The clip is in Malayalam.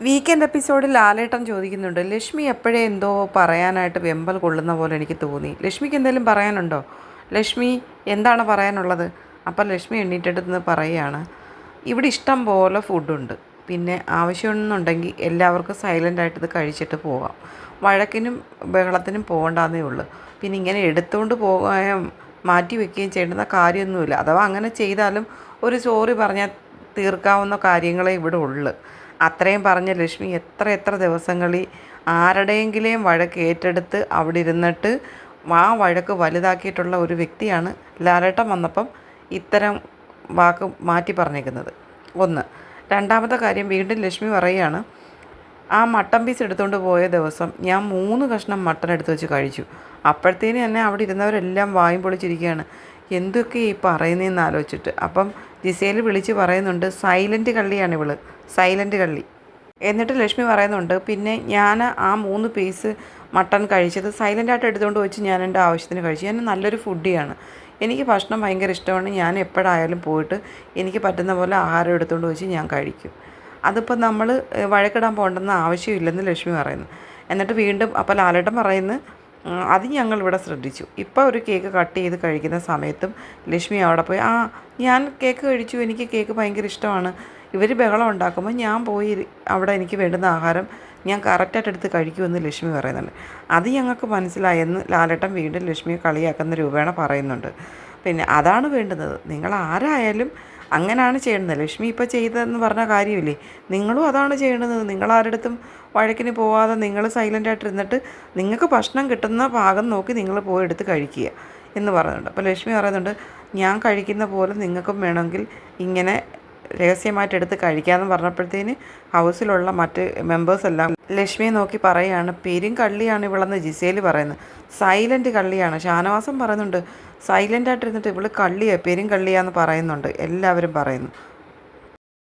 വീക്കെൻഡ് എപ്പിസോഡിൽ ലാലേട്ടൻ ചോദിക്കുന്നുണ്ട്, ലക്ഷ്മി എപ്പോഴേ എന്തോ പറയാനായിട്ട് വെമ്പൽ കൊള്ളുന്ന പോലെ എനിക്ക് തോന്നി. ലക്ഷ്മിക്ക് എന്തെങ്കിലും പറയാനുണ്ടോ? ലക്ഷ്മി എന്താണ് പറയാനുള്ളത്? അപ്പം ലക്ഷ്മി എണ്ണീറ്റെടുത്ത് പറയുകയാണ്, ഇവിടെ ഇഷ്ടം പോലെ ഫുഡുണ്ട്, പിന്നെ ആവശ്യമെന്നുണ്ടെങ്കിൽ എല്ലാവർക്കും സൈലൻ്റായിട്ട് ഇത് കഴിച്ചിട്ട് പോകാം. വഴക്കിനും ബഹളത്തിനും പോകണ്ടെന്നേ ഉള്ളൂ. പിന്നെ ഇങ്ങനെ എടുത്തുകൊണ്ട് പോകാൻ മാറ്റി വയ്ക്കുകയും ചെയ്യേണ്ടുന്ന കാര്യമൊന്നുമില്ല. അഥവാ അങ്ങനെ ചെയ്താലും ഒരു സോറി പറഞ്ഞാൽ തീർക്കാവുന്ന കാര്യങ്ങളെ ഇവിടെ ഉള്ളു. അത്രയും പറഞ്ഞ ലക്ഷ്മി എത്ര ദിവസങ്ങളിൽ ആരുടെയെങ്കിലും വഴക്ക് ഏറ്റെടുത്ത് അവിടെ ഇരുന്നിട്ട് ആ വഴക്ക് വലുതാക്കിയിട്ടുള്ള ഒരു വ്യക്തിയാണ് ലാലേട്ടൻ വന്നപ്പം ഇത്തരം വാക്ക് മാറ്റി പറഞ്ഞേക്കുന്നത്. ഒന്ന്. രണ്ടാമത്തെ കാര്യം, വീണ്ടും ലക്ഷ്മി പറയുകയാണ്, ആ മട്ടൻ പീസ് എടുത്തുകൊണ്ട് പോയ ദിവസം ഞാൻ 3 കഷ്ണം മട്ടൻ എടുത്ത് വെച്ച് കഴിച്ചു. അപ്പോഴത്തേന് തന്നെ അവിടെ ഇരുന്നവരെല്ലാം വായും പൊളിച്ചിരിക്കുകയാണ്, എന്തൊക്കെയാണ് ഈ പറയുന്നതെന്ന് ആലോചിച്ചിട്ട്. അപ്പം ജിസേൽ വിളിച്ച് പറയുന്നുണ്ട്, സൈലൻറ്റ് കള്ളിയാണ് ഇവള്, സൈലൻറ്റ് കള്ളി. എന്നിട്ട് ലക്ഷ്മി പറയുന്നുണ്ട്, പിന്നെ ഞാൻ ആ 3 പീസ് മട്ടൺ കഴിച്ചത് സൈലൻ്റായിട്ട് എടുത്തുകൊണ്ട് വെച്ച് ഞാൻ എൻ്റെ ആവശ്യത്തിന് കഴിച്ചു. ഞാൻ നല്ലൊരു ഫുഡിയാണ്, എനിക്ക് ഭക്ഷണം ഭയങ്കര ഇഷ്ടമാണ്. ഞാൻ എപ്പോഴായാലും പോയിട്ട് എനിക്ക് പറ്റുന്ന പോലെ ആഹാരം എടുത്തുകൊണ്ട് വെച്ച് ഞാൻ കഴിക്കും. അതിപ്പോൾ നമ്മൾ വഴക്കിടാൻ പോകേണ്ടെന്ന് ആവശ്യമില്ലെന്ന് ലക്ഷ്മി പറയുന്നു. എന്നിട്ട് വീണ്ടും അപ്പോൾ ലാലേട്ടൻ പറയുന്നു, അത് ഞങ്ങളിവിടെ ശ്രദ്ധിച്ചു. ഇപ്പോൾ ഒരു കേക്ക് കട്ട് ചെയ്ത് കഴിക്കുന്ന സമയത്തും ലക്ഷ്മി അവിടെ പോയി, ഞാൻ കേക്ക് കഴിച്ചു, എനിക്ക് കേക്ക് ഭയങ്കര ഇഷ്ടമാണ്. ഇവർ ബഹളം ഉണ്ടാക്കുമ്പോൾ ഞാൻ പോയി അവിടെ എനിക്ക് വേണ്ടുന്ന ആഹാരം ഞാൻ കറക്റ്റായിട്ട് എടുത്ത് കഴിക്കുമെന്ന് ലക്ഷ്മി പറയുന്നുണ്ട്. അത് ഞങ്ങൾക്ക് മനസ്സിലായെന്ന് ലാലേട്ടൻ വീണ്ടും ലക്ഷ്മിയെ കളിയാക്കുന്ന രൂപേണ പറയുന്നുണ്ട്. പിന്നെ അതാണ് വേണ്ടുന്നത്, നിങ്ങൾ ആരായാലും അങ്ങനെയാണ് ചെയ്യേണ്ടത്. ലക്ഷ്മി ഇപ്പോൾ ചെയ്തതെന്ന് പറഞ്ഞ കാര്യമില്ലേ, നിങ്ങളും അതാണ് ചെയ്യേണ്ടത്. നിങ്ങളാരടുത്തും വഴക്കിന് പോവാതെ നിങ്ങൾ സൈലൻ്റായിട്ടിരുന്നിട്ട് നിങ്ങൾക്ക് ഭക്ഷണം കിട്ടുന്ന ഭാഗം നോക്കി നിങ്ങൾ പോയി എടുത്ത് കഴിക്കുക എന്ന് പറയുന്നുണ്ട്. അപ്പോൾ ലക്ഷ്മി പറയുന്നുണ്ട്, ഞാൻ കഴിക്കുന്ന പോലെ നിങ്ങൾക്കും വേണമെങ്കിൽ ഇങ്ങനെ രഹസ്യമായിട്ട് എടുത്ത് കഴിക്കാമെന്ന് പറഞ്ഞപ്പോഴത്തേന് ഹൗസിലുള്ള മറ്റ് മെമ്പേഴ്സെല്ലാം ലക്ഷ്മിയെ നോക്കി പറയുകയാണ്, പെരും കള്ളിയാണ് ഇവളെന്ന് ജിസേൽ പറയുന്നത്. സൈലൻറ്റ് കള്ളിയാണ്. ഷാനവാസം പറയുന്നുണ്ട്, സൈലൻ്റായിട്ടിരുന്നിട്ട് ഇവള് കള്ളിയാണ്, പെരും കള്ളിയാന്ന് പറയുന്നുണ്ട്. എല്ലാവരും പറയുന്നു.